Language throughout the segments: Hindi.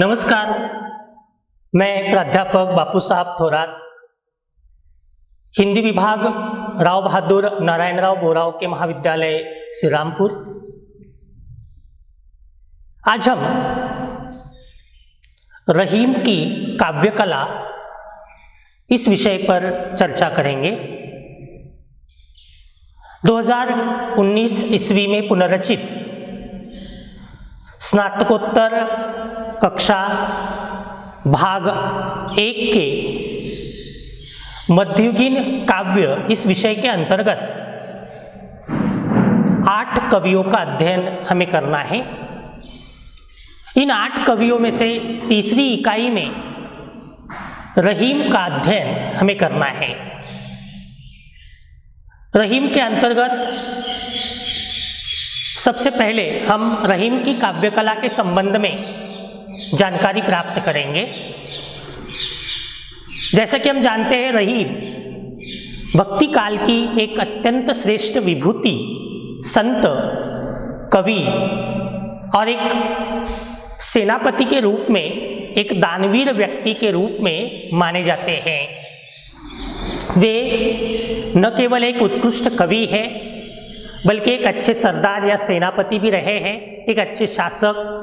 नमस्कार, मैं प्राध्यापक बापू साहब थोरात, हिंदी विभाग राव बहादुर नारायणराव बोराव के महाविद्यालय श्रीरामपुर। आज हम रहीम की काव्य कला इस विषय पर चर्चा करेंगे। 2019 ईस्वी में पुनर्रचित स्नातकोत्तर कक्षा भाग 1 के मध्ययुगीन काव्य इस विषय के अंतर्गत 8 कवियों का अध्ययन हमें करना है। इन 8 कवियों में से तीसरी इकाई में रहीम का अध्ययन हमें करना है। रहीम के अंतर्गत सबसे पहले हम रहीम की काव्य कला के संबंध में जानकारी प्राप्त करेंगे। जैसा कि हम जानते हैं, रहीम भक्ति काल की एक अत्यंत श्रेष्ठ विभूति, संत, कवि और एक सेनापति के रूप में, एक दानवीर व्यक्ति के रूप में माने जाते हैं। वे न केवल एक उत्कृष्ट कवि है, बल्कि एक अच्छे सरदार या सेनापति भी रहे हैं, एक अच्छे शासक,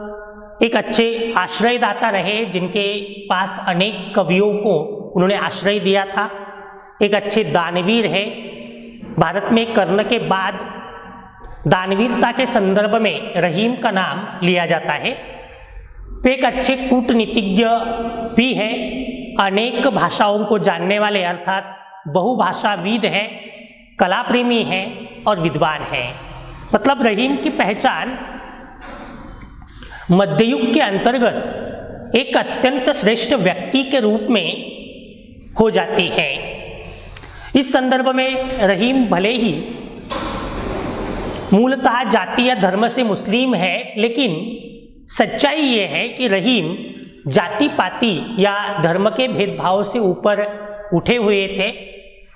एक अच्छे आश्रयदाता रहे, जिनके पास अनेक कवियों को उन्होंने आश्रय दिया था। एक अच्छे दानवीर है। भारत में कर्ण के बाद दानवीरता के संदर्भ में रहीम का नाम लिया जाता है। वे एक अच्छे कूटनीतिज्ञ भी हैं, अनेक भाषाओं को जानने वाले अर्थात बहुभाषाविद हैं, कलाप्रेमी हैं और विद्वान हैं। मतलब रहीम की पहचान मध्ययुग के अंतर्गत एक अत्यंत श्रेष्ठ व्यक्ति के रूप में हो जाती है। इस संदर्भ में रहीम भले ही मूलतः जाति या धर्म से मुस्लिम है, लेकिन सच्चाई ये है कि रहीम जाति पाति या धर्म के भेदभाव से ऊपर उठे हुए थे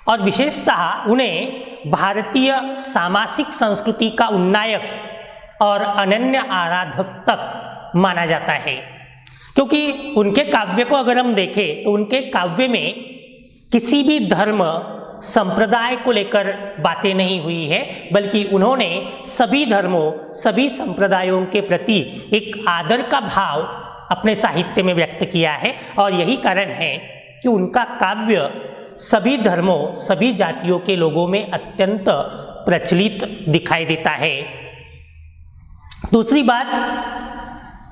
और विशेषतः उन्हें भारतीय सामाजिक संस्कृति का उन्नायक और अनन्य आराधक तक माना जाता है। क्योंकि उनके काव्य को अगर हम देखें तो उनके काव्य में किसी भी धर्म संप्रदाय को लेकर बातें नहीं हुई है, बल्कि उन्होंने सभी धर्मों, सभी संप्रदायों के प्रति एक आदर का भाव अपने साहित्य में व्यक्त किया है। और यही कारण है कि उनका काव्य सभी धर्मों, सभी जातियों के लोगों में अत्यंत प्रचलित दिखाई देता है। दूसरी बात,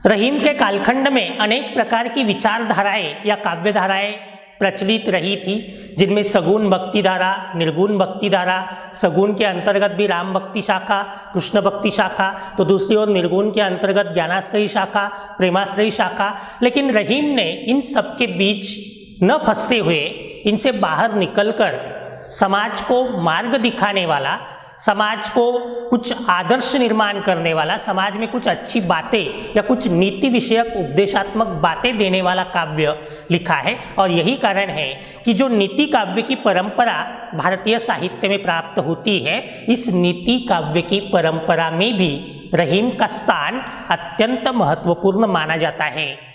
रहीम के कालखंड में अनेक प्रकार की विचारधाराएं या काव्यधाराएं प्रचलित रही थी, जिनमें सगुण भक्ति धारा, निर्गुण भक्ति धारा, सगुण के अंतर्गत भी राम भक्ति शाखा, कृष्ण भक्ति शाखा, तो दूसरी ओर निर्गुण के अंतर्गत ज्ञानाश्रयी शाखा, प्रेमाश्रयी शाखा। लेकिन रहीम ने इन सब के बीच न फंसते हुए, इनसे बाहर निकलकर समाज को मार्ग दिखाने वाला, समाज को कुछ आदर्श निर्माण करने वाला, समाज में कुछ अच्छी बातें या कुछ नीति विषयक उपदेशात्मक बातें देने वाला काव्य लिखा है। और यही कारण है कि जो नीति काव्य की परंपरा भारतीय साहित्य में प्राप्त होती है, इस नीति काव्य की परंपरा में भी रहीम का स्थान अत्यंत महत्वपूर्ण माना जाता है।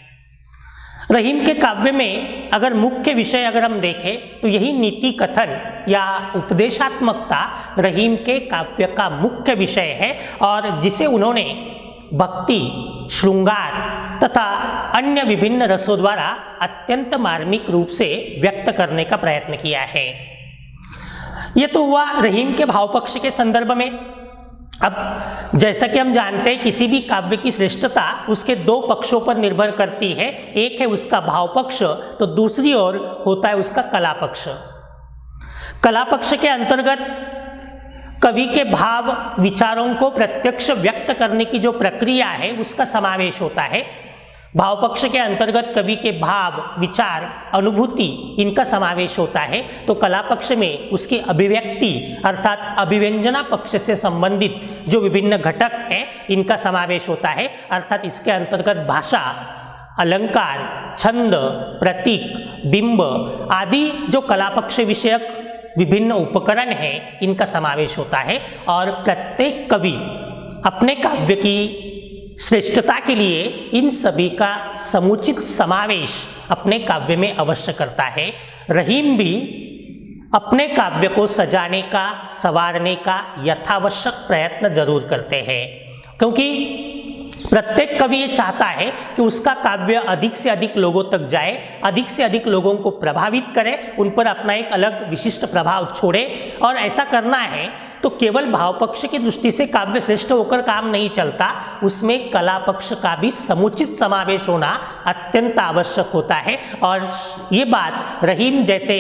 रहीम के काव्य में अगर मुख्य विषय अगर हम देखें तो यही नीति कथन या उपदेशात्मकता रहीम के काव्य का मुख्य विषय है, और जिसे उन्होंने भक्ति, श्रृंगार तथा अन्य विभिन्न रसों द्वारा अत्यंत मार्मिक रूप से व्यक्त करने का प्रयत्न किया है। यह तो हुआ रहीम के भाव पक्ष के संदर्भ में। अब जैसा कि हम जानते हैं, किसी भी काव्य की श्रेष्ठता उसके 2 पक्षों पर निर्भर करती है। एक है उसका भाव पक्ष, तो दूसरी ओर होता है उसका कला पक्ष। कला पक्ष के अंतर्गत कवि के भाव, विचारों को प्रत्यक्ष व्यक्त करने की जो प्रक्रिया है, उसका समावेश होता है। भाव पक्ष के अंतर्गत कवि के भाव, विचार, अनुभूति, इनका समावेश होता है। तो कला पक्ष में उसकी अभिव्यक्ति अर्थात अभिव्यंजना पक्ष से संबंधित जो विभिन्न घटक हैं, इनका समावेश होता है। अर्थात इसके अंतर्गत भाषा, अलंकार, छंद, प्रतीक, बिंब आदि जो कला पक्ष विषयक विभिन्न उपकरण हैं, इनका समावेश होता है। और प्रत्येक कवि अपने काव्य की श्रेष्ठता के लिए इन सभी का समुचित समावेश अपने काव्य में अवश्य करता है। रहीम भी अपने काव्य को सजाने का, संवारने का यथावश्यक प्रयत्न जरूर करते हैं, क्योंकि प्रत्येक कवि ये चाहता है कि उसका काव्य अधिक से अधिक लोगों तक जाए, अधिक से अधिक लोगों को प्रभावित करे, उन पर अपना एक अलग विशिष्ट प्रभाव छोड़े। और ऐसा करना है तो केवल भाव पक्ष की दृष्टि से काव्य श्रेष्ठ होकर काम नहीं चलता, उसमें कला पक्ष का भी समुचित समावेश होना अत्यंत आवश्यक होता है। और ये बात रहीम जैसे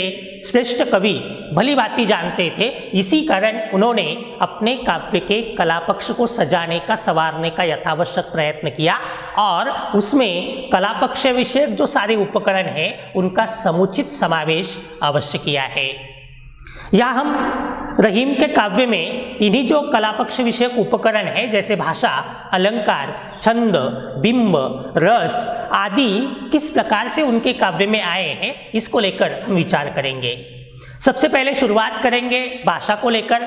श्रेष्ठ कवि भली भांति जानते थे, इसी कारण उन्होंने अपने काव्य के कला पक्ष को सजाने का, संवारने का यथावश्यक प्रयत्न किया और उसमें कला पक्ष विषयक जो सारे उपकरण हैं उनका समुचित समावेश अवश्य किया है। यहाँ हम रहीम के काव्य में इन्हीं जो कला पक्ष विषयक उपकरण है, जैसे भाषा, अलंकार, छंद, बिंब, रस आदि किस प्रकार से उनके काव्य में आए हैं, इसको लेकर हम विचार करेंगे। सबसे पहले शुरुआत करेंगे भाषा को लेकर,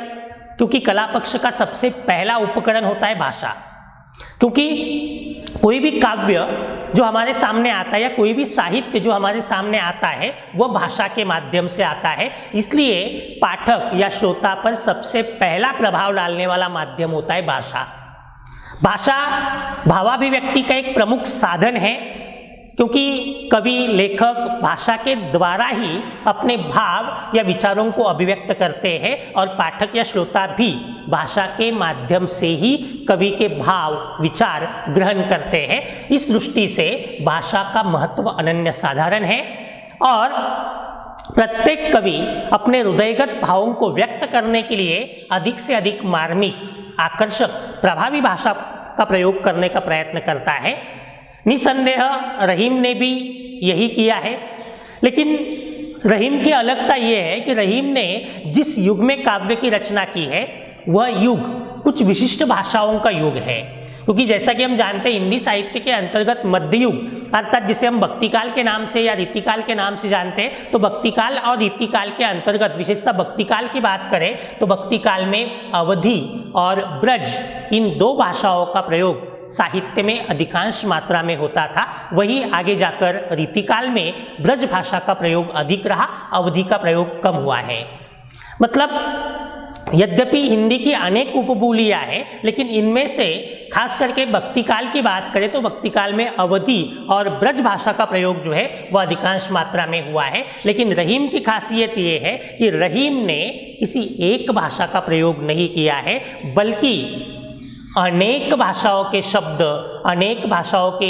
क्योंकि कला पक्ष का सबसे पहला उपकरण होता है भाषा। क्योंकि कोई भी काव्य जो हमारे सामने आता है या कोई भी साहित्य जो हमारे सामने आता है वह भाषा के माध्यम से आता है, इसलिए पाठक या श्रोता पर सबसे पहला प्रभाव डालने वाला माध्यम होता है भाषा। भाषा भावाभिव्यक्ति का एक प्रमुख साधन है, क्योंकि कवि लेखक भाषा के द्वारा ही अपने भाव या विचारों को अभिव्यक्त करते हैं और पाठक या श्रोता भी भाषा के माध्यम से ही कवि के भाव विचार ग्रहण करते हैं। इस दृष्टि से भाषा का महत्व अनन्य साधारण है और प्रत्येक कवि अपने हृदयगत भावों को व्यक्त करने के लिए अधिक से अधिक मार्मिक, आकर्षक, प्रभावी भाषा का प्रयोग करने का प्रयत्न करता है। निसंदेह रहीम ने भी यही किया है, लेकिन रहीम की अलगता यह है कि रहीम ने जिस युग में काव्य की रचना की है वह युग कुछ विशिष्ट भाषाओं का युग है। क्योंकि जैसा कि हम जानते हैं हिंदी साहित्य के अंतर्गत मध्ययुग अर्थात जिसे हम भक्तिकाल के नाम से या रीतिकाल के नाम से जानते हैं, तो भक्तिकाल और रीतिकाल के अंतर्गत विशेषतः भक्तिकाल की बात करें तो भक्तिकाल में अवधी और ब्रज इन दो भाषाओं का प्रयोग साहित्य में अधिकांश मात्रा में होता था। वही आगे जाकर रीतिकाल में ब्रज भाषा का प्रयोग अधिक रहा, अवधि का प्रयोग कम हुआ है। मतलब यद्यपि हिंदी की अनेक उपबोलियां हैं, लेकिन इनमें से खास करके भक्तिकाल की बात करें तो भक्तिकाल में अवधि और ब्रज भाषा का प्रयोग जो है वह अधिकांश मात्रा में हुआ है। लेकिन रहीम की खासियत ये है कि रहीम ने किसी एक भाषा का प्रयोग नहीं किया है, बल्कि अनेक भाषाओं के शब्द, अनेक भाषाओं के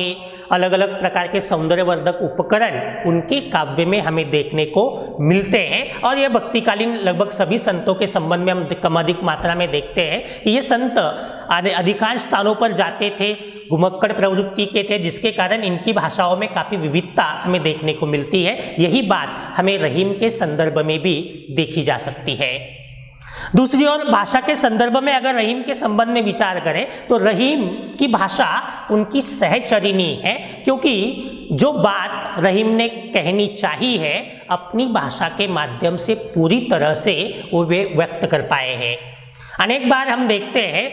अलग अलग प्रकार के सौंदर्यवर्धक उपकरण उनके काव्य में हमें देखने को मिलते हैं। और यह भक्तिकालीन लगभग सभी संतों के संबंध में हम कम अधिक मात्रा में देखते हैं कि ये संत अधिकांश स्थानों पर जाते थे, घुमक्कड़ प्रवृत्ति के थे, जिसके कारण इनकी भाषाओं में काफ़ी विविधता हमें देखने को मिलती है। यही बात हमें रहीम के संदर्भ में भी देखी जा सकती है। दूसरी ओर भाषा के संदर्भ में अगर रहीम के संबंध में विचार करें तो रहीम की भाषा उनकी सहचरिणी है, क्योंकि जो बात रहीम ने कहनी चाहिए है अपनी भाषा के माध्यम से पूरी तरह से वो वे व्यक्त कर पाए हैं। अनेक बार हम देखते हैं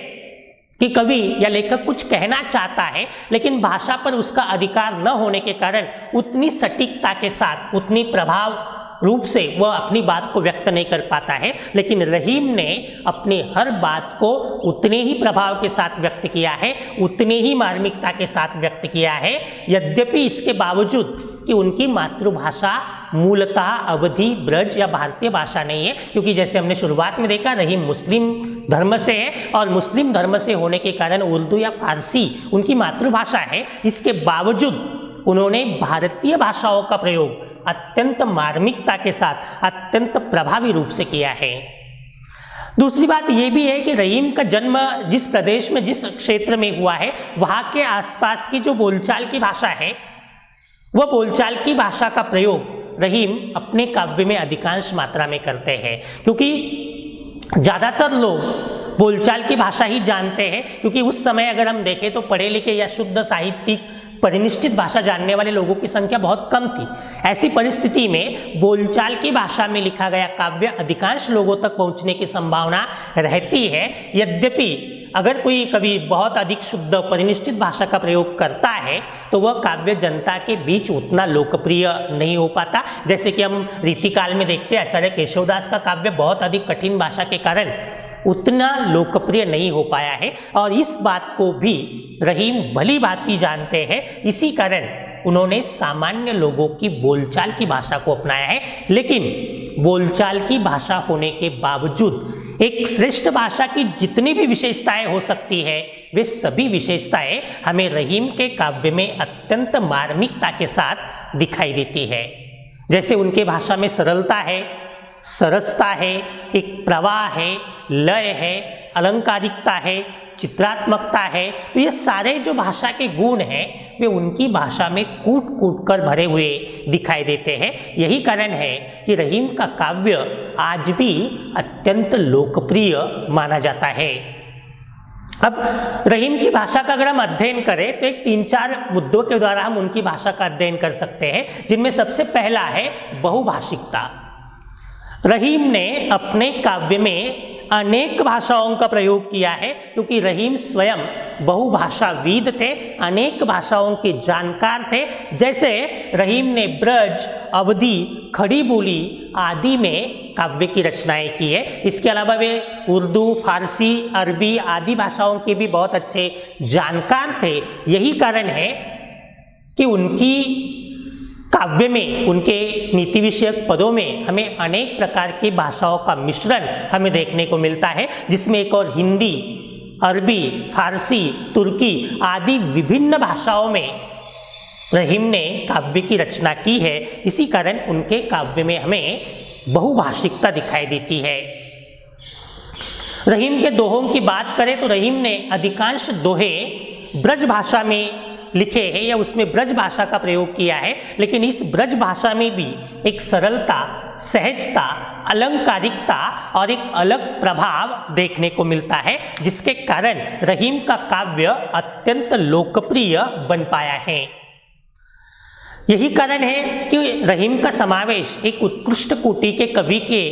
कि कवि या लेखक कुछ कहना चाहता है, लेकिन भाषा पर उसका अधिकार न होने के कारण उतनी सटीकता के साथ, उतनी प्रभाव रूप से वह अपनी बात को व्यक्त नहीं कर पाता है। लेकिन रहीम ने अपनी हर बात को उतने ही प्रभाव के साथ व्यक्त किया है, उतने ही मार्मिकता के साथ व्यक्त किया है, यद्यपि इसके बावजूद कि उनकी मातृभाषा मूलतः अवधी, ब्रज या भारतीय भाषा नहीं है। क्योंकि जैसे हमने शुरुआत में देखा रहीम मुस्लिम धर्म से है और मुस्लिम धर्म से होने के कारण उर्दू या फारसी उनकी मातृभाषा है। इसके बावजूद उन्होंने भारतीय भाषाओं का प्रयोग अत्यंत मार्मिकता के साथ, अत्यंत प्रभावी रूप से किया है। दूसरी बात यह भी है कि रहीम का जन्म जिस प्रदेश में, जिस क्षेत्र में हुआ है, वहाँ के आसपास की जो बोलचाल की भाषा है, वह बोलचाल की भाषा का प्रयोग रहीम अपने काव्य में अधिकांश मात्रा में करते हैं। क्योंकि ज़्यादातर लोग बोलचाल की भाषा ही जानते हैं, क्योंकि उस समय अगर हम देखें तो पढ़े लिखे या शुद्ध साहित्यिक परिनिष्ठित भाषा जानने वाले लोगों की संख्या बहुत कम थी। ऐसी परिस्थिति में बोलचाल की भाषा में लिखा गया काव्य अधिकांश लोगों तक पहुंचने की संभावना रहती है। यद्यपि अगर कोई कवि बहुत अधिक शुद्ध परिनिष्ठित भाषा का प्रयोग करता है तो वह काव्य जनता के बीच उतना लोकप्रिय नहीं हो पाता। जैसे कि हम रीतिकाल में देखते हैं, आचार्य केशवदास का काव्य बहुत अधिक कठिन भाषा के कारण उतना लोकप्रिय नहीं हो पाया है, और इस बात को भी रहीम भली भांति जानते हैं। इसी कारण उन्होंने सामान्य लोगों की बोलचाल की भाषा को अपनाया है, लेकिन बोलचाल की भाषा होने के बावजूद एक श्रेष्ठ भाषा की जितनी भी विशेषताएं हो सकती है, वे सभी विशेषताएं हमें रहीम के काव्य में अत्यंत मार्मिकता के साथ दिखाई देती है। जैसे उनके भाषा में सरलता है, सरसता है, एक प्रवाह है, लय है, अलंकारिकता है, चित्रात्मकता है। तो ये सारे जो भाषा के गुण हैं वे उनकी भाषा में कूट कूट कर भरे हुए दिखाई देते हैं। यही कारण है कि रहीम का काव्य आज भी अत्यंत लोकप्रिय माना जाता है। अब रहीम की भाषा का अगर हम अध्ययन करें तो एक 3-4 मुद्दों के द्वारा हम उनकी भाषा का अध्ययन कर सकते हैं, जिनमें सबसे पहला है बहुभाषिकता। रहीम ने अपने काव्य में अनेक भाषाओं का प्रयोग किया है, क्योंकि रहीम स्वयं बहुभाषाविद थे, अनेक भाषाओं के जानकार थे। जैसे रहीम ने ब्रज, अवधी, खड़ी बोली आदि में काव्य की रचनाएं की है। इसके अलावा वे उर्दू, फारसी, अरबी आदि भाषाओं के भी बहुत अच्छे जानकार थे। यही कारण है कि उनकी काव्य में, उनके नीति विषयक पदों में हमें अनेक प्रकार की भाषाओं का मिश्रण हमें देखने को मिलता है, जिसमें एक और हिंदी, अरबी, फारसी, तुर्की आदि विभिन्न भाषाओं में रहीम ने काव्य की रचना की है। इसी कारण उनके काव्य में हमें बहुभाषिकता दिखाई देती है। रहीम के दोहों की बात करें तो रहीम ने अधिकांश दोहे ब्रज भाषा में लिखे हैं या उसमें ब्रज भाषा का प्रयोग किया है, लेकिन इस ब्रज भाषा में भी एक सरलता, सहजता, अलंकारिकता और एक अलग प्रभाव देखने को मिलता है, जिसके कारण रहीम का काव्य अत्यंत लोकप्रिय बन पाया है। यही कारण है कि रहीम का समावेश एक उत्कृष्ट कोटि के कवि के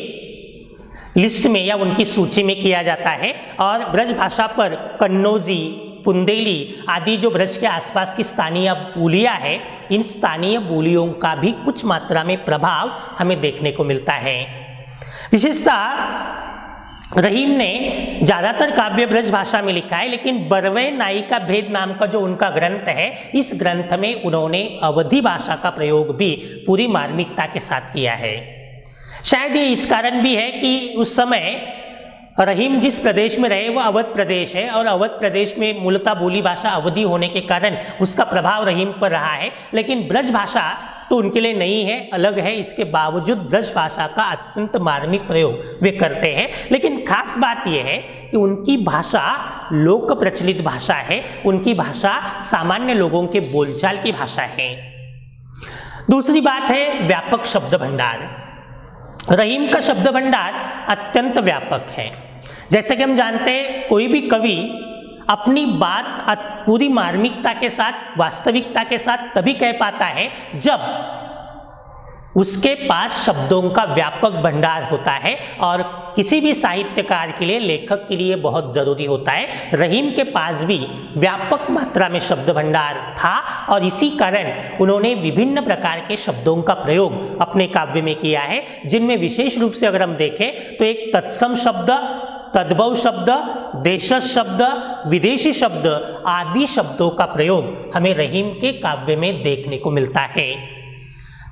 लिस्ट में या उनकी सूची में किया जाता है, और ब्रज भाषा पर कन्नौजी, बुंदेली आदि जो ब्रज के आसपास की स्थानीय बोलियां हैं, इन स्थानीय बोलियों का भी कुछ मात्रा में प्रभाव हमें देखने को मिलता है। विशेषतः रहीम ने ज़्यादातर काव्य ब्रज भाषा में लिखा है, लेकिन बरवे नायिका भेद नाम का जो उनका ग्रंथ है, इस ग्रंथ में उन्होंने अवधी भाषा का प्रयोग भी पूरी मार्मिकता के साथ किया है। शायद ये इस कारण भी है कि उस समय रहीम जिस प्रदेश में रहे वह अवध प्रदेश है, और अवध प्रदेश में मूलतः बोली भाषा अवधी होने के कारण उसका प्रभाव रहीम पर रहा है। लेकिन ब्रज भाषा तो उनके लिए नहीं है, अलग है। इसके बावजूद ब्रज भाषा का अत्यंत मार्मिक प्रयोग वे करते हैं। लेकिन खास बात यह है कि उनकी भाषा लोक प्रचलित भाषा है, उनकी भाषा सामान्य लोगों के बोलचाल की भाषा है। दूसरी बात है व्यापक शब्द भंडार। रहीम का शब्द भंडार अत्यंत व्यापक है। जैसे कि हम जानते हैं, कोई भी कवि अपनी बात पूरी मार्मिकता के साथ, वास्तविकता के साथ तभी कह पाता है जब उसके पास शब्दों का व्यापक भंडार होता है, और किसी भी साहित्यकार के लिए, लेखक के लिए बहुत जरूरी होता है। रहीम के पास भी व्यापक मात्रा में शब्द भंडार था, और इसी कारण उन्होंने विभिन्न प्रकार के शब्दों का प्रयोग अपने काव्य में किया है, जिनमें विशेष रूप से अगर हम देखें तो एक तत्सम शब्द, तद्भव शब्द, देशज शब्द, विदेशी शब्द आदि शब्दों का प्रयोग हमें रहीम के काव्य में देखने को मिलता है।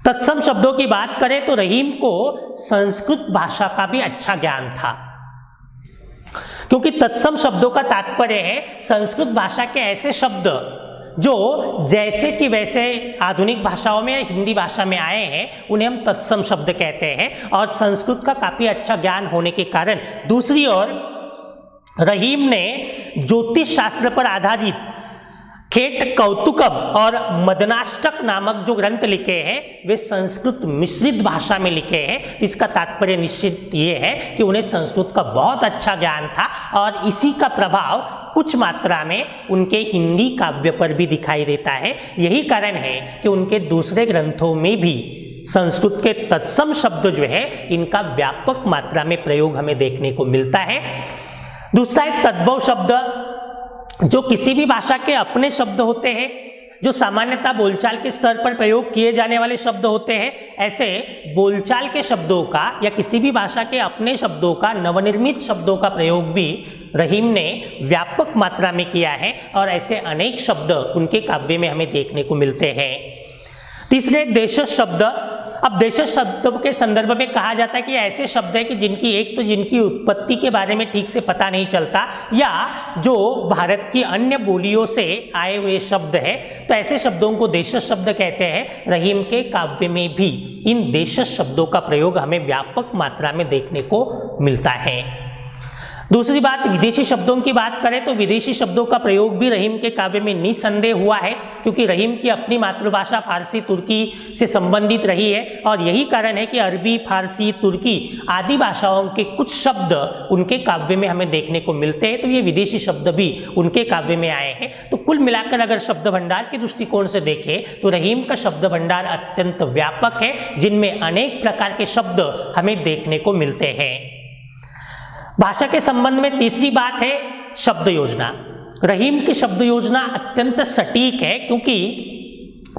तत्सम शब्दों की बात करें तो रहीम को संस्कृत भाषा का भी अच्छा ज्ञान था, क्योंकि तत्सम शब्दों का तात्पर्य है संस्कृत भाषा के ऐसे शब्द जो जैसे कि वैसे आधुनिक भाषाओं में या हिंदी भाषा में आए हैं, उन्हें हम तत्सम शब्द कहते हैं। और संस्कृत का काफी अच्छा ज्ञान होने के कारण दूसरी ओर रहीम ने ज्योतिष शास्त्र पर आधारित खेट कौतुकम और मदनाष्टक नामक जो ग्रंथ लिखे हैं वे संस्कृत मिश्रित भाषा में लिखे हैं। इसका तात्पर्य निश्चित ये है कि उन्हें संस्कृत का बहुत अच्छा ज्ञान था, और इसी का प्रभाव कुछ मात्रा में उनके हिंदी काव्य पर भी दिखाई देता है। यही कारण है कि उनके दूसरे ग्रंथों में भी संस्कृत के तत्सम शब्द जो है इनका व्यापक मात्रा में प्रयोग हमें देखने को मिलता है। दूसरा एक तद्भव शब्द, जो किसी भी भाषा के अपने शब्द होते हैं, जो सामान्यतः बोलचाल के स्तर पर प्रयोग किए जाने वाले शब्द होते हैं, ऐसे बोलचाल के शब्दों का या किसी भी भाषा के अपने शब्दों का, नवनिर्मित शब्दों का प्रयोग भी रहीम ने व्यापक मात्रा में किया है और ऐसे अनेक शब्द उनके काव्य में हमें देखने को मिलते हैं। तीसरे देशज शब्द। अब देशज शब्द के संदर्भ में कहा जाता है कि ऐसे शब्द है कि जिनकी उत्पत्ति के बारे में ठीक से पता नहीं चलता, या जो भारत की अन्य बोलियों से आए हुए शब्द है, तो ऐसे शब्दों को देशज शब्द कहते हैं। रहीम के काव्य में भी इन देशज शब्दों का प्रयोग हमें व्यापक मात्रा में देखने को मिलता है। दूसरी बात, विदेशी शब्दों की बात करें तो विदेशी शब्दों का प्रयोग भी रहीम के काव्य में निसंदेह हुआ है, क्योंकि रहीम की अपनी मातृभाषा फारसी तुर्की से संबंधित रही है और यही कारण है कि अरबी, फारसी, तुर्की आदि भाषाओं के कुछ शब्द उनके काव्य में हमें देखने को मिलते हैं, तो ये विदेशी शब्द भी उनके काव्य में आए हैं। तो कुल मिलाकर अगर शब्द भंडार के दृष्टिकोण से देखें तो रहीम का शब्द भंडार अत्यंत व्यापक है, जिनमें अनेक प्रकार के शब्द हमें देखने को मिलते हैं। भाषा के संबंध में तीसरी बात है शब्द योजना। रहीम की शब्द योजना अत्यंत सटीक है, क्योंकि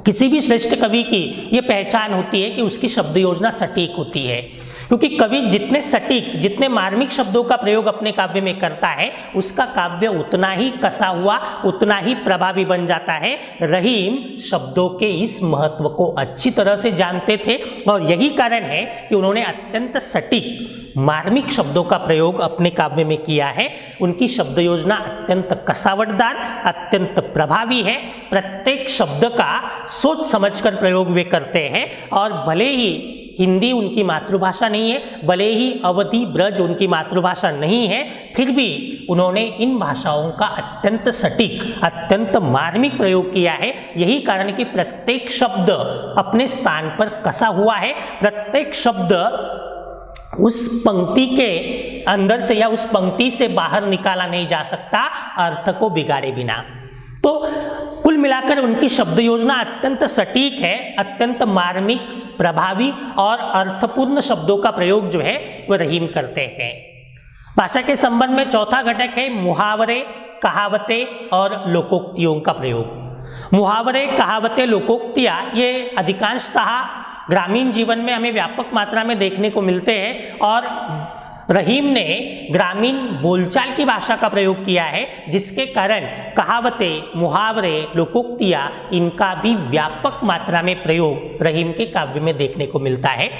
किसी भी श्रेष्ठ कवि की ये पहचान होती है कि उसकी शब्द योजना सटीक होती है, क्योंकि कवि जितने सटीक, जितने मार्मिक शब्दों का प्रयोग अपने काव्य में करता है, उसका काव्य उतना ही कसा हुआ, उतना ही प्रभावी बन जाता है। रहीम शब्दों के इस महत्व को अच्छी तरह से जानते थे और यही कारण है कि उन्होंने अत्यंत सटीक मार्मिक शब्दों का प्रयोग अपने काव्य में किया है। उनकी शब्द योजना अत्यंत कसावटदार, अत्यंत प्रभावी है। प्रत्येक शब्द का सोच समझकर प्रयोग वे करते हैं और भले ही हिंदी उनकी मातृभाषा नहीं है, भले ही अवधी ब्रज उनकी मातृभाषा नहीं है, फिर भी उन्होंने इन भाषाओं का अत्यंत सटीक, अत्यंत मार्मिक प्रयोग किया है। यही कारण है कि प्रत्येक शब्द अपने स्थान पर कसा हुआ है, प्रत्येक शब्द उस पंक्ति के अंदर से या उस पंक्ति से बाहर निकाला नहीं जा सकता अर्थ को बिगाड़े बिना। तो कुल मिलाकर उनकी शब्द योजना अत्यंत सटीक है, अत्यंत मार्मिक, प्रभावी और अर्थपूर्ण शब्दों का प्रयोग जो है वह रहीम करते हैं। भाषा के संबंध में चौथा घटक है मुहावरे, कहावतें और लोकोक्तियों का प्रयोग। मुहावरे, कहावतें, लोकोक्तियाँ ये अधिकांशतः ग्रामीण जीवन में हमें व्यापक मात्रा में देखने को मिलते हैं और रहीम ने ग्रामीण बोलचाल की भाषा का प्रयोग किया है, जिसके कारण कहावतें, मुहावरे, लोकोक्तियाँ इनका भी व्यापक मात्रा में प्रयोग रहीम के काव्य में देखने को मिलता है।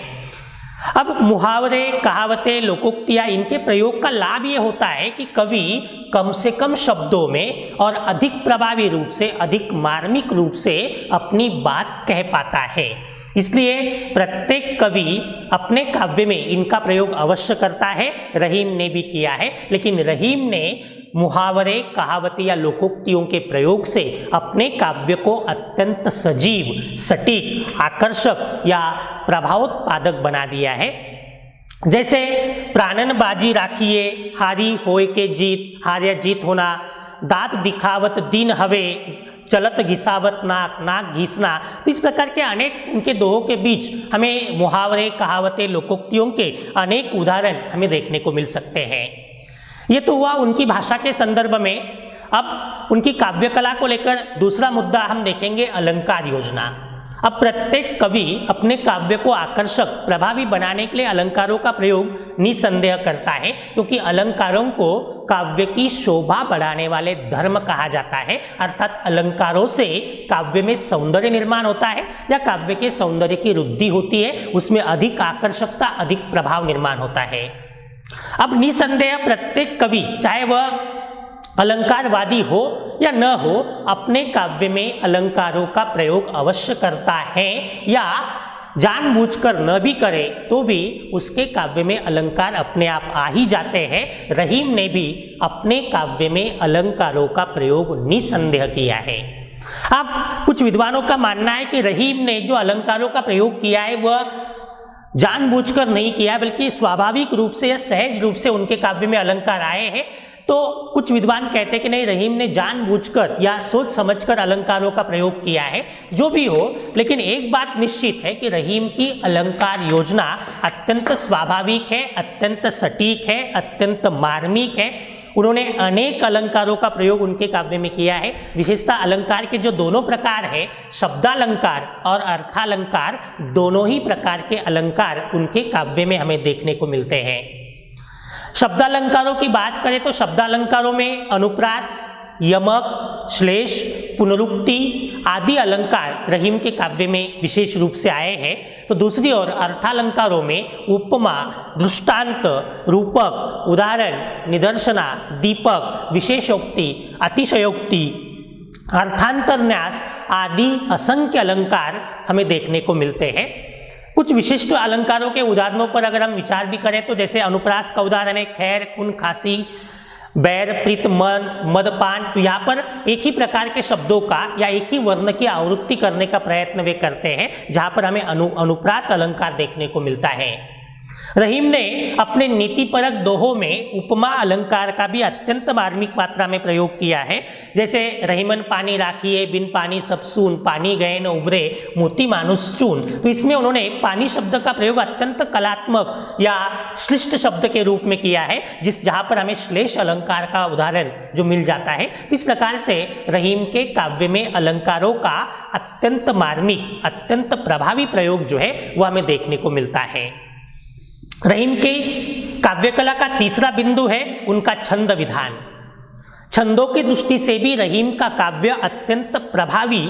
अब मुहावरे, कहावतें, लोकोक्तियाँ इनके प्रयोग का लाभ ये होता है कि कवि कम से कम शब्दों में और अधिक प्रभावी रूप से, अधिक मार्मिक रूप से अपनी बात कह पाता है। इसलिए प्रत्येक कवि अपने काव्य में इनका प्रयोग अवश्य करता है, रहीम ने भी किया है। लेकिन रहीम ने मुहावरे, कहावतें या लोकोक्तियों के प्रयोग से अपने काव्य को अत्यंत सजीव, सटीक, आकर्षक या प्रभावोत्पादक बना दिया है। जैसे प्राणन बाजी राखिए, हारी होए के जीत, हार या जीत होना, दांत दिखावत दिन हवे, चलत घिसावत नाक, नाक घिसना। तो इस प्रकार के अनेक उनके दोहों के बीच हमें मुहावरे, कहावतें, लोकोक्तियों के अनेक उदाहरण हमें देखने को मिल सकते हैं। ये तो हुआ उनकी भाषा के संदर्भ में। अब उनकी काव्य कला को लेकर दूसरा मुद्दा हम देखेंगे, अलंकार योजना। अब प्रत्येक कवि अपने काव्य को आकर्षक, प्रभावी बनाने के लिए अलंकारों का प्रयोग निसंदेह करता है, क्योंकि अलंकारों को काव्य की शोभा बढ़ाने वाले धर्म कहा जाता है। अर्थात अलंकारों से काव्य में सौंदर्य निर्माण होता है या काव्य के सौंदर्य की वृद्धि होती है, उसमें अधिक आकर्षकता, अधिक प्रभाव निर्माण होता है। अब निसंदेह प्रत्येक कवि, चाहे वह अलंकारवादी हो या न हो, अपने काव्य में अलंकारों का प्रयोग अवश्य करता है, या जानबूझकर न भी करे तो भी उसके काव्य में अलंकार अपने आप आ ही जाते हैं। रहीम ने भी अपने काव्य में अलंकारों का प्रयोग निसंदेह किया है। अब कुछ विद्वानों का मानना है कि रहीम ने जो अलंकारों का प्रयोग किया है वह जानबूझकर नहीं किया, बल्कि स्वाभाविक रूप से या सहज रूप से उनके काव्य में अलंकार आए हैं। तो कुछ विद्वान कहते हैं कि नहीं, रहीम ने जानबूझकर या सोच समझकर अलंकारों का प्रयोग किया है। जो भी हो, लेकिन एक बात निश्चित है कि रहीम की अलंकार योजना अत्यंत स्वाभाविक है, अत्यंत सटीक है, अत्यंत मार्मिक है उन्होंने अनेक अलंकारों का प्रयोग उनके काव्य में किया है। विशेषतः अलंकार के जो दोनों प्रकार है, शब्दालंकार और अर्थालंकार, दोनों ही प्रकार के अलंकार उनके काव्य में हमें देखने को मिलते हैं। शब्दालंकारों की बात करें तो शब्दालंकारों में अनुप्रास, यमक, श्लेष, पुनरुक्ति आदि अलंकार रहीम के काव्य में विशेष रूप से आए हैं। तो दूसरी ओर अर्थालंकारों में उपमा, दृष्टांत, रूपक, उदाहरण, निदर्शना, दीपक, विशेषोक्ति, अतिशयोक्ति, अर्थांतरन्यास आदि असंख्य अलंकार हमें देखने को मिलते हैं। कुछ विशिष्ट अलंकारों के उदाहरणों पर अगर हम विचार भी करें तो जैसे अनुप्रास का उदाहरण है खैर, खून, खांसी, बैर, प्रीत, मदपान। तो यहाँ पर एक ही प्रकार के शब्दों का या एक ही वर्ण की आवृत्ति करने का प्रयत्न वे करते हैं, जहाँ पर हमें अनुप्रास अलंकार देखने को मिलता है। रहीम ने अपने नीतिपरक दोहों में उपमा अलंकार का भी अत्यंत मार्मिक मात्रा में प्रयोग किया है। जैसे रहीमन पानी राखिए, बिन पानी सब सून, पानी गए न उबरे, मोती मानुष चून। तो इसमें उन्होंने पानी शब्द का प्रयोग अत्यंत कलात्मक या श्लिष्ट शब्द के रूप में किया है, जहाँ पर हमें श्लेष अलंकार का उदाहरण जो मिल जाता है। इस प्रकार से रहीम के काव्य में अलंकारों का अत्यंत मार्मिक, अत्यंत प्रभावी प्रयोग जो है वह हमें देखने को मिलता है। रहीम की काव्यकला का तीसरा बिंदु है उनका छंद विधान। छंदों की दृष्टि से भी रहीम का काव्य अत्यंत प्रभावी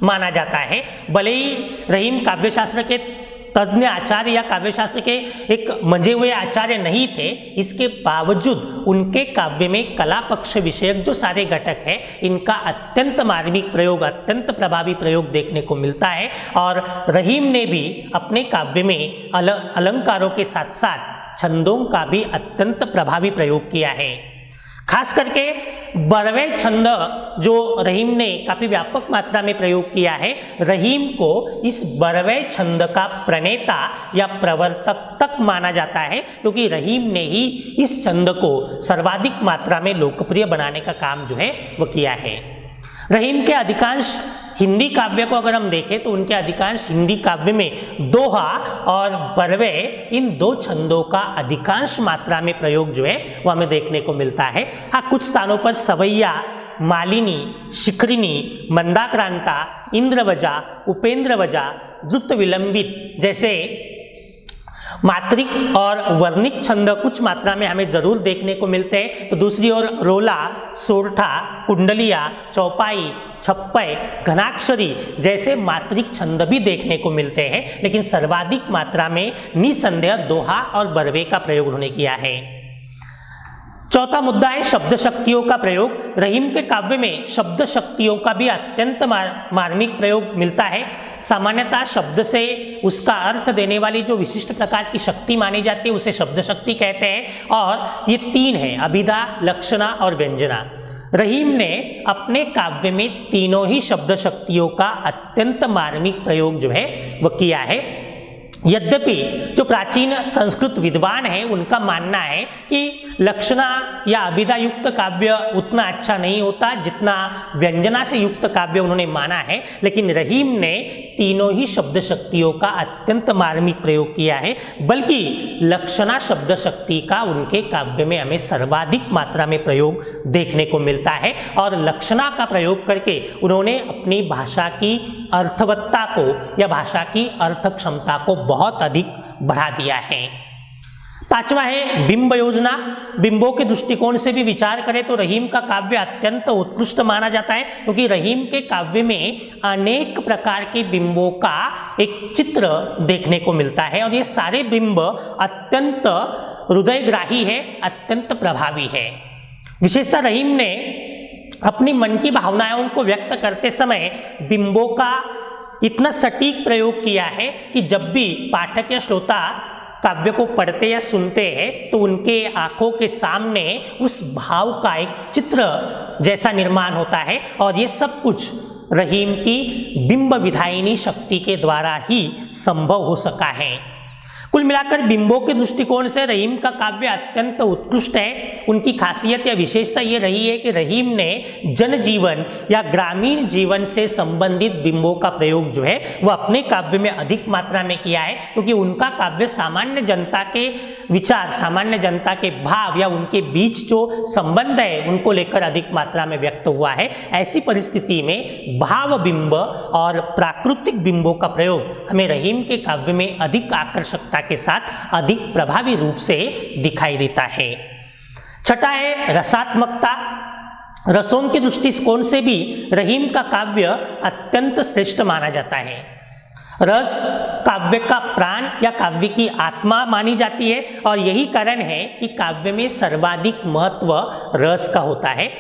माना जाता है। भले ही रहीम काव्यशास्त्र के तज्ञ आचार्य या काव्यशास्त्र के एक मंजे हुए आचार्य नहीं थे, इसके बावजूद उनके काव्य में कला पक्ष विषयक जो सारे घटक है इनका अत्यंत मार्मिक प्रयोग, अत्यंत प्रभावी प्रयोग देखने को मिलता है। और रहीम ने भी अपने काव्य में अलंकारों के साथ साथ छंदों का भी अत्यंत प्रभावी प्रयोग किया है। खास करके बरवे छंद जो रहीम ने काफी व्यापक मात्रा में प्रयोग किया है, रहीम को इस बरवे छंद का प्रणेता या प्रवर्तक तक माना जाता है, क्योंकि रहीम ने ही इस छंद को सर्वाधिक मात्रा में लोकप्रिय बनाने का काम जो है वो किया है। रहीम के अधिकांश हिंदी काव्य को अगर हम देखें तो उनके अधिकांश हिंदी काव्य में दोहा और बरवे, इन दो छंदों का अधिकांश मात्रा में प्रयोग जो है वो हमें देखने को मिलता है। हाँ, कुछ स्थानों पर सवैया, मालिनी, शिखरिणी, मंदाक्रांता, इंद्रवजा, उपेंद्रवजा, द्रुत विलंबित जैसे मात्रिक और वर्णिक छंद कुछ मात्रा में हमें जरूर देखने को मिलते हैं। तो दूसरी ओर रोला, सोरठा, कुंडलिया, चौपाई, छप्पय, घनाक्षरी जैसे मात्रिक छंद भी देखने को मिलते हैं, लेकिन सर्वाधिक मात्रा में निसंदेह दोहा और बरवे का प्रयोग उन्होंने किया है। चौथा मुद्दा है शब्द शक्तियों का प्रयोग। रहीम के काव्य में शब्द शक्तियों का भी अत्यंत मार्मिक प्रयोग मिलता है। सामान्यतः शब्द से उसका अर्थ देने वाली जो विशिष्ट प्रकार की शक्ति मानी जाती है उसे शब्द शक्ति कहते हैं, और ये तीन है, अभिधा, लक्षणा और व्यंजना। रहीम ने अपने काव्य में तीनों ही शब्द शक्तियों का अत्यंत मार्मिक प्रयोग जो है वह किया है। यद्यपि जो प्राचीन संस्कृत विद्वान है उनका मानना है कि लक्षणा या अभिधा युक्त काव्य उतना अच्छा नहीं होता जितना व्यंजना से युक्त काव्य उन्होंने माना है, लेकिन रहीम ने तीनों ही शब्द शक्तियों का अत्यंत मार्मिक प्रयोग किया है, बल्कि लक्षणा शब्द शक्ति का उनके काव्य में हमें सर्वाधिक मात्रा में प्रयोग देखने को मिलता है। और लक्षणा का प्रयोग करके उन्होंने अपनी भाषा की अर्थवत्ता को या भाषा की अर्थ क्षमता को बहुत अधिक बढ़ा दिया है। पांचवा है बिंब योजना। बिंबों के दृष्टिकोण से भी विचार करें तो रहीम का काव्य अत्यंत उत्कृष्ट माना जाता है, क्योंकि रहीम के काव्य में अनेक प्रकार के बिंबों का एक चित्र देखने को मिलता है, और ये सारे बिंब अत्यंत हृदयग्राही है, अत्यंत प्रभावी है। विशेषतः रहीम ने अपनी मन की भावनाओं को व्यक्त करते समय बिंबों का इतना सटीक प्रयोग किया है कि जब भी पाठक या श्रोता काव्य को पढ़ते या सुनते हैं तो उनके आंखों के सामने उस भाव का एक चित्र जैसा निर्माण होता है, और ये सब कुछ रहीम की बिंब विधायिनी शक्ति के द्वारा ही संभव हो सका है। कुल मिलाकर बिंबों के दृष्टिकोण से रहीम का काव्य अत्यंत उत्कृष्ट है। उनकी खासियत या विशेषता ये रही है कि रहीम ने जनजीवन या ग्रामीण जीवन से संबंधित बिंबों का प्रयोग जो है वह अपने काव्य में अधिक मात्रा में किया है, क्योंकि उनका काव्य सामान्य जनता के विचार, सामान्य जनता के भाव या उनके बीच जो संबंध है उनको लेकर अधिक मात्रा में व्यक्त हुआ है। ऐसी परिस्थिति में भाव बिंब और प्राकृतिक बिंबों का प्रयोग हमें रहीम के काव्य में अधिक आकर्षकता के साथ अधिक प्रभावी रूप से दिखाई देता है। छठा है रसात्मकता। रसों की दृष्टिकोण से भी रहीम का काव्य अत्यंत श्रेष्ठ माना जाता है। रस काव्य का प्राण या काव्य की आत्मा मानी जाती है और यही कारण है कि काव्य में सर्वाधिक महत्व रस का होता है।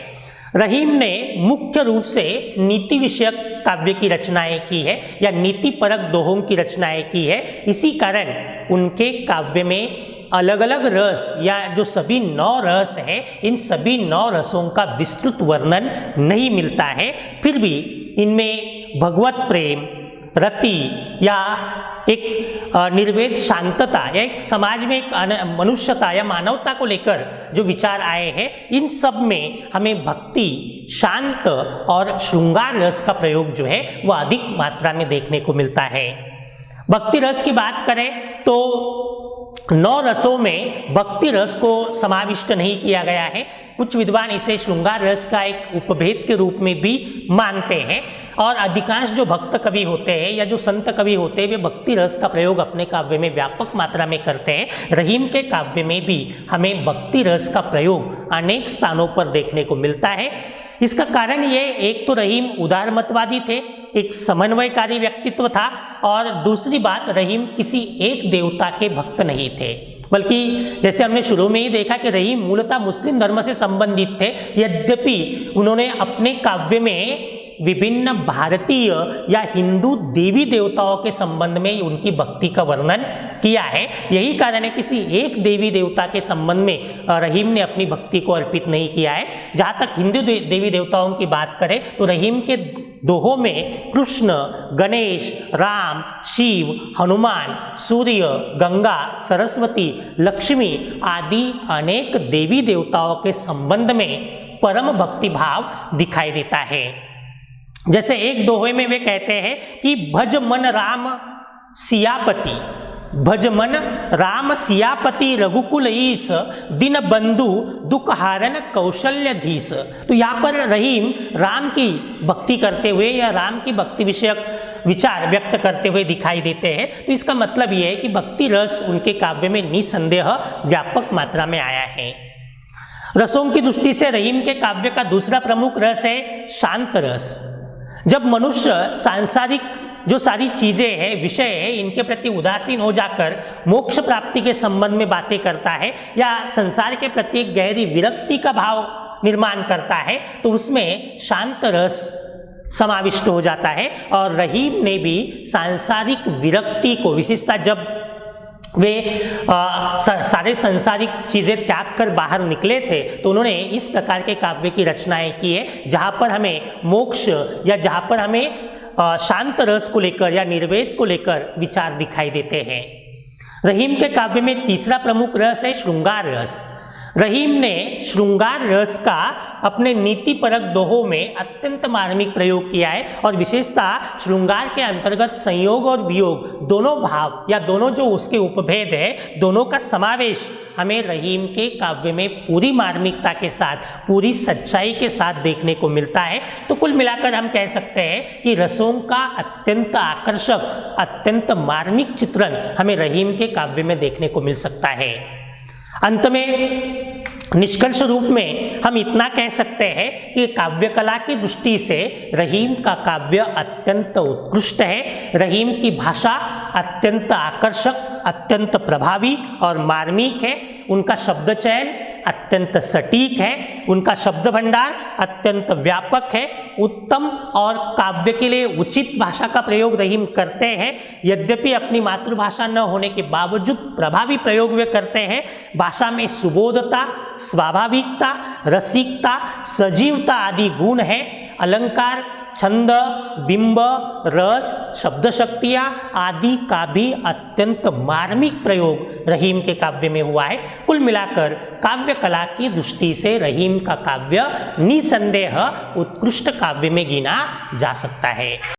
रहीम ने मुख्य रूप से नीति विषयक काव्य की रचनाएं की है या नीति परक दोहों की रचनाएं की है। इसी कारण उनके काव्य में अलग अलग रस या जो सभी 9 रस है, इन सभी 9 रसों का विस्तृत वर्णन नहीं मिलता है। फिर भी इनमें भगवत प्रेम, रति या एक निर्वेद शांतता या एक समाज में एक मनुष्यता या मानवता को लेकर जो विचार आए हैं, इन सब में हमें भक्ति, शांत और श्रृंगार रस का प्रयोग जो है वह अधिक मात्रा में देखने को मिलता है। भक्ति रस की बात करें तो 9 रसों में भक्ति रस को समाविष्ट नहीं किया गया है। कुछ विद्वान इसे श्रृंगार रस का एक उपभेद के रूप में भी मानते हैं और अधिकांश जो भक्त कवि होते हैं या जो संत कवि होते हैं वे भक्ति रस का प्रयोग अपने काव्य में व्यापक मात्रा में करते हैं। रहीम के काव्य में भी हमें भक्ति रस का प्रयोग अनेक स्थानों पर देखने को मिलता है। इसका कारण ये, एक तो रहीम उदारमतवादी थे, एक समन्वयकारी व्यक्तित्व था, और दूसरी बात रहीम किसी एक देवता के भक्त नहीं थे, बल्कि जैसे हमने शुरू में ही देखा कि रहीम मूलतः मुस्लिम धर्म से संबंधित थे। यद्यपि उन्होंने अपने काव्य में विभिन्न भारतीय या हिंदू देवी देवताओं के संबंध में उनकी भक्ति का वर्णन किया है। यही कारण है किसी एक देवी देवता के संबंध में रहीम ने अपनी भक्ति को अर्पित नहीं किया है। जहाँ तक हिंदू देवी देवताओं की बात करें तो रहीम के दोहों में कृष्ण, गणेश, राम, शिव, हनुमान, सूर्य, गंगा, सरस्वती, लक्ष्मी आदि अनेक देवी देवताओं के संबंध में परम भक्ति भाव दिखाई देता है। जैसे एक दोहे में वे कहते हैं कि भज मन राम सियापति, भज मन राम सियापति रघुकुल ईस, दिन बंधु दुख हारन कौशल्यधीश। तो यहाँ पर रहीम राम की भक्ति करते हुए या राम की भक्ति विषयक विचार व्यक्त करते हुए दिखाई देते हैं। तो इसका मतलब यह है कि भक्ति रस उनके काव्य में निसंदेह व्यापक मात्रा में आया है। रसों की दृष्टि से रहीम के काव्य का दूसरा प्रमुख रस है शांत रस। जब मनुष्य सांसारिक जो सारी चीजें हैं, विषय है, इनके प्रति उदासीन हो जाकर मोक्ष प्राप्ति के संबंध में बातें करता है या संसार के प्रति गहरी विरक्ति का भाव निर्माण करता है, तो उसमें शांत रस समाविष्ट हो जाता है। और रहीम ने भी सांसारिक विरक्ति को, विशेषता जब वे सारे सांसारिक चीज़ें त्याग कर बाहर निकले थे, तो उन्होंने इस प्रकार के काव्य की रचनाएं की है जहाँ पर हमें मोक्ष या जहाँ पर हमें शांत रस को लेकर या निर्वेद को लेकर विचार दिखाई देते हैं। रहीम के काव्य में तीसरा प्रमुख रस है श्रृंगार रस। रहीम ने श्रृंगार रस का अपने नीतिपरक दोहों में अत्यंत मार्मिक प्रयोग किया है और विशेषता श्रृंगार के अंतर्गत संयोग और वियोग दोनों भाव या दोनों जो उसके उपभेद है, दोनों का समावेश हमें रहीम के काव्य में पूरी मार्मिकता के साथ, पूरी सच्चाई के साथ देखने को मिलता है। तो कुल मिलाकर हम कह सकते हैं कि रसों का अत्यंत आकर्षक, अत्यंत मार्मिक चित्रण हमें रहीम के काव्य में देखने को मिल सकता है। अंत में निष्कर्ष रूप में हम इतना कह सकते हैं कि काव्य कला की दृष्टि से रहीम का काव्य अत्यंत उत्कृष्ट है। रहीम की भाषा अत्यंत आकर्षक, अत्यंत प्रभावी और मार्मिक है। उनका शब्द चयन अत्यंत सटीक है, उनका शब्द भंडार अत्यंत व्यापक है, उत्तम और काव्य के लिए उचित भाषा का प्रयोग रहीम करते हैं। यद्यपि अपनी मातृभाषा न होने के बावजूद प्रभावी प्रयोग वे करते हैं। भाषा में सुबोधता, स्वाभाविकता, रसिकता, सजीवता आदि गुण है। अलंकार छंद, बिंब, रस, शब्द शक्तियाँ आदि का भी अत्यंत मार्मिक प्रयोग रहीम के काव्य में हुआ है। कुल मिलाकर काव्य कला की दृष्टि से रहीम का काव्य निसंदेह उत्कृष्ट काव्य में गिना जा सकता है।